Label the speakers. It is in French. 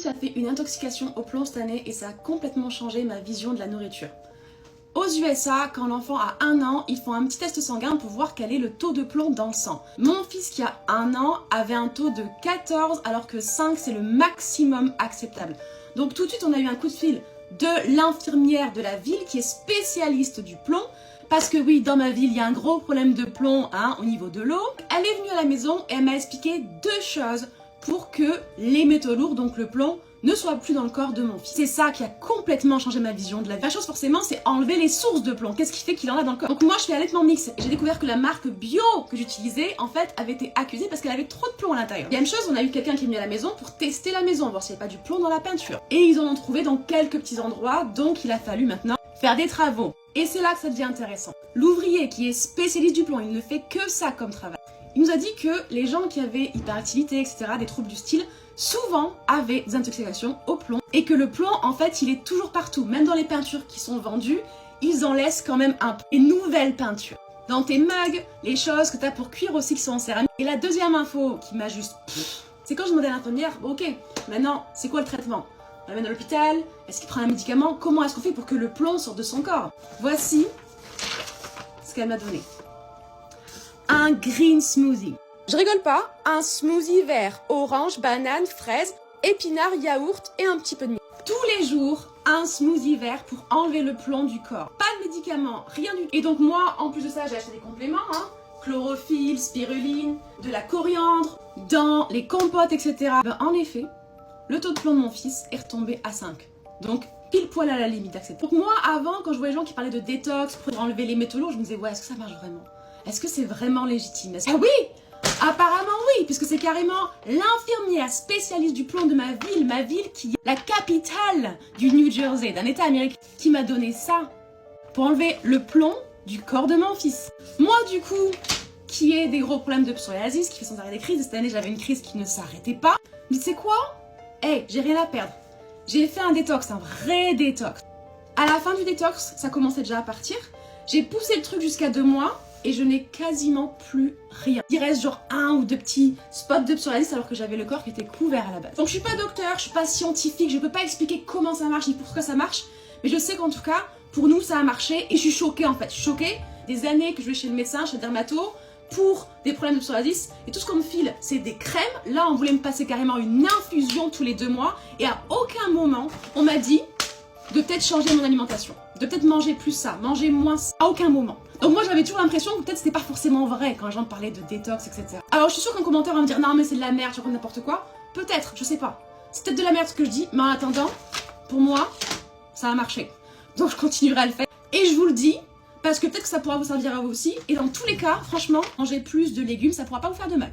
Speaker 1: fils a fait une intoxication au plomb cette année et ça a complètement changé ma vision de la nourriture. Aux USA, quand l'enfant a 1 an, ils font un petit test sanguin pour voir quel est le taux de plomb dans le sang. Mon fils qui a 1 an avait un taux de 14 alors que 5 c'est le maximum acceptable. Donc tout de suite on a eu un coup de fil de l'infirmière de la ville qui est spécialiste du plomb. Parce que oui, dans ma ville, il y a un gros problème de plomb au niveau de l'eau. Elle est venue à la maison et elle m'a expliqué 2 choses pour que les métaux lourds, donc le plomb, ne soient plus dans le corps de mon fils. C'est ça qui a complètement changé ma vision de la vie. La chose forcément, c'est enlever les sources de plomb. Qu'est-ce qui fait qu'il en a dans le corps? Donc moi, je fais allaitement mix. J'ai découvert que la marque bio que j'utilisais, en fait, avait été accusée parce qu'elle avait trop de plomb à l'intérieur. Il y a une chose, on a eu quelqu'un qui est venu à la maison pour tester la maison, voir s'il n'y avait pas du plomb dans la peinture. Et ils en ont trouvé dans quelques petits endroits, donc il a fallu maintenant faire des travaux. Et c'est là que ça devient intéressant. L'ouvrier qui est spécialiste du plomb, il ne fait que ça comme travail. Il nous a dit que les gens qui avaient hyperactivité, etc., des troubles du style, souvent avaient des intoxications au plomb. Et que le plomb, en fait, il est toujours partout. Même dans les peintures qui sont vendues, ils en laissent quand même un peu. Et nouvelles peintures. Dans tes mugs, les choses que tu as pour cuire aussi qui sont en céramique. Et la deuxième info qui m'a juste... c'est quand je demandais à l'infirmière, ok, maintenant, c'est quoi le traitement? On l'amène à l'hôpital, est-ce qu'il prend un médicament? Comment est-ce qu'on fait pour que le plomb sorte de son corps? Voici ce qu'elle m'a donné. Un green smoothie. Je rigole pas, un smoothie vert, orange, banane, fraise, épinards, yaourt et un petit peu de miel. Tous les jours, un smoothie vert pour enlever le plomb du corps. Pas de médicaments, rien du tout. Et donc moi, en plus de ça, j'ai acheté des compléments, chlorophylle, spiruline, de la coriandre, dans les compotes, etc. En effet, le taux de plomb de mon fils est retombé à 5. Donc, pile poil à la limite d'accepter. Donc moi, avant, quand je voyais les gens qui parlaient de détox pour enlever les métaux lourds, je me disais, ouais, est-ce que ça marche vraiment? Est-ce que c'est vraiment légitime? Ah oui! Apparemment oui, puisque c'est carrément l'infirmière spécialiste du plomb de ma ville qui est la capitale du New Jersey, d'un état américain, qui m'a donné ça pour enlever le plomb du corps de mon fils. Moi, du coup, qui ai des gros problèmes de psoriasis, qui fait sans arrêt des crises, cette année j'avais une crise qui ne s'arrêtait pas, mais tu sais quoi? Hey, j'ai rien à perdre. J'ai fait un détox, un vrai détox. À la fin du détox, ça commençait déjà à partir. J'ai poussé le truc jusqu'à 2 mois et je n'ai quasiment plus rien. Il reste genre 1 ou 2 petits spots de psoriasis alors que j'avais le corps qui était couvert à la base. Donc je suis pas docteur, je suis pas scientifique, je peux pas expliquer comment ça marche ni pourquoi ça marche, mais je sais qu'en tout cas, pour nous ça a marché et je suis choquée en fait. Je suis choquée des années que je vais chez le médecin, chez le dermato, pour des problèmes de psoriasis et tout ce qu'on me file c'est des crèmes. Là on voulait me passer carrément une infusion tous les 2 mois et à aucun moment on m'a dit de peut-être changer mon alimentation, de peut-être manger plus ça, manger moins ça, à aucun moment. Donc moi j'avais toujours l'impression que peut-être c'était pas forcément vrai quand les gens parlaient de détox, etc. Alors je suis sûre qu'un commentaire va me dire non mais c'est de la merde, tu racontes n'importe quoi. Peut-être, je sais pas. C'est peut-être de la merde ce que je dis, mais en attendant, pour moi, ça a marché. Donc je continuerai à le faire. Et je vous le dis, parce que peut-être que ça pourra vous servir à vous aussi. Et dans tous les cas, franchement, manger plus de légumes, ça pourra pas vous faire de mal.